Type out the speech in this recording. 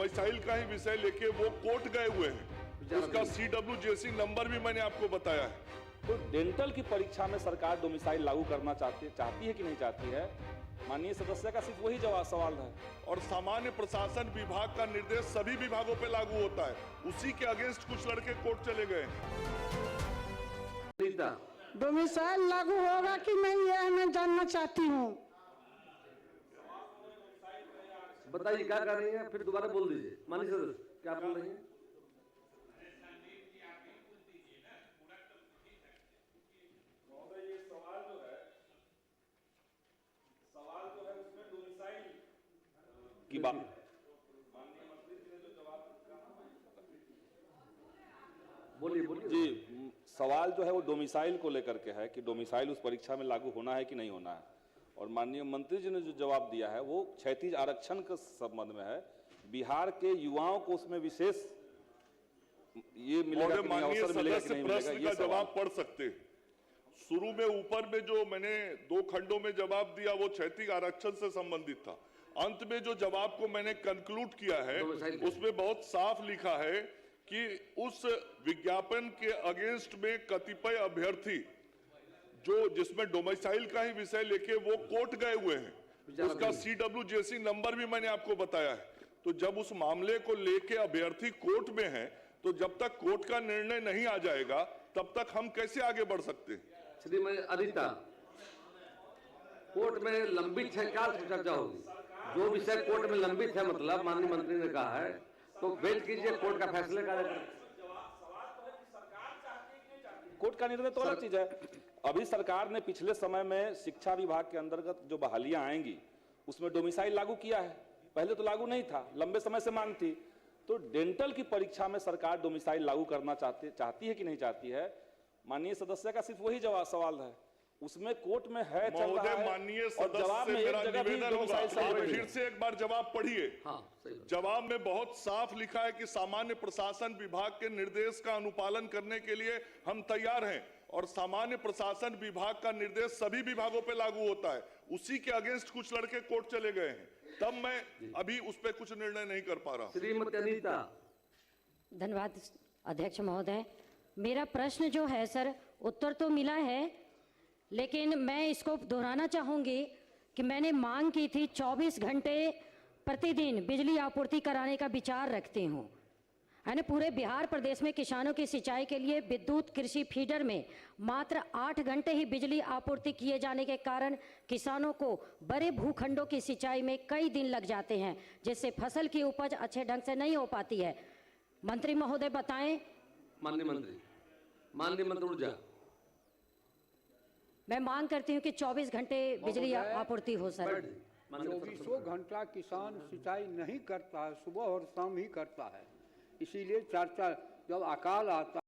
Domicile का ही विषय लेके वो कोर्ट गए हुए हैं। उसका CWJC नंबर भी मैंने आपको बताया है। तो डेंटल की परीक्षा में सरकार डोमिसाइल लागू करना चाहती है कि नहीं चाहती है? माननीय सदस्य का सिर्फ वही जवाब सवाल है। और सामान्य प्रशासन विभाग का निर्देश सभी विभागों पे लागू होता है, उसी के अगेंस्ट कुछ लड़के कोर्ट चले गए हैं। डोमिसाइल लागू होगा कि नहीं, यह मैं जानना चाहती हूँ। बताइए क्या कर रही हैं, फिर दोबारा बोल दीजिए। माननीय सदस्य क्या बोल रही हैं? की बात बोलिए जी, सवाल जो है वो डोमिसाइल को लेकर के है कि डोमिसाइल उस परीक्षा में लागू होना है कि नहीं होना है। और माननीय मंत्री जी ने जो जवाब दिया है वो क्षैतिज आरक्षण के संबंध में है। बिहार के युवाओं को उसमें विशेष ये मिलेगा कि नहीं, अवसर मिलेगा कि नहीं मिलेगा, ये जवाब पढ़ सकते। शुरू में ऊपर में जो मैंने 2 खंडों में जवाब दिया वो क्षैतिज आरक्षण से संबंधित था। अंत में जो जवाब को मैंने कंक्लूड किया है उसमें बहुत साफ लिखा है कि उस विज्ञापन के अगेंस्ट में कतिपय अभ्यर्थी जो जिसमें डोमिसाइल का ही विषय लेके वो कोर्ट गए हुए हैं। उसका CWJC नंबर भी मैंने आपको बताया है। तो जब उस मामले को लेके अभ्यर्थी कोर्ट में है तो जब तक कोर्ट का निर्णय नहीं आ जाएगा तब तक हम कैसे आगे बढ़ सकते हैं? श्रीमती अदिता, कोर्ट में लंबित है, क्या चर्चा होगी? जो विषय कोर्ट में लंबित है, मतलब माननीय मंत्री ने कहा है, तो वेट कीजिए कोर्ट का फैसले का। कोर्ट का निर्णय तो अलग चीज है। अभी सरकार ने पिछले समय में शिक्षा विभाग के अंतर्गत जो बहालियां आएंगी उसमें डोमिसाइल लागू किया है। पहले तो लागू नहीं था, लंबे समय से मांग थी। तो डेंटल की परीक्षा में सरकार डोमिसाइल लागू करना चाहती है कि नहीं चाहती है? माननीय सदस्य का सिर्फ वही जवाब सवाल है। उसमें कोर्ट में है, चल रहा है। माननीय और जवाब में एक जगह भी डोमिसाइल आप फिर से एक बार जवाब पढ़िए। हाँ, जवाब में बहुत साफ लिखा है कि सामान्य प्रशासन विभाग के निर्देश का अनुपालन करने के लिए हम तैयार हैं और सामान्य प्रशासन विभाग का निर्देश सभी विभागों पे लागू होता है। उसी के अगेंस्ट कुछ लड़के कोर्ट चले गए हैं, तब मैं अभी उस पर कुछ निर्णय नहीं कर पा रहा। श्रीमती अनीता। धन्यवाद अध्यक्ष महोदय। मेरा प्रश्न जो है सर, उत्तर तो मिला है, लेकिन मैं इसको दोहराना चाहूंगी कि मैंने मांग की थी 24 घंटे प्रतिदिन बिजली आपूर्ति कराने का विचार रखती हूँ, है ना। पूरे बिहार प्रदेश में किसानों की सिंचाई के लिए विद्युत कृषि फीडर में मात्र 8 घंटे ही बिजली आपूर्ति किए जाने के कारण किसानों को बड़े भूखंडों की सिंचाई में कई दिन लग जाते हैं, जिससे फसल की उपज अच्छे ढंग से नहीं हो पाती है। मंत्री महोदय बताएं। माननीय मंत्री ऊर्जा। मैं मांग करती हूँ कि 24 घंटे बिजली आपूर्ति हो सर। 24 घंटा किसान सिंचाई नहीं करता है, सुबह और शाम ही करता है। इसीलिए जब अकाल आता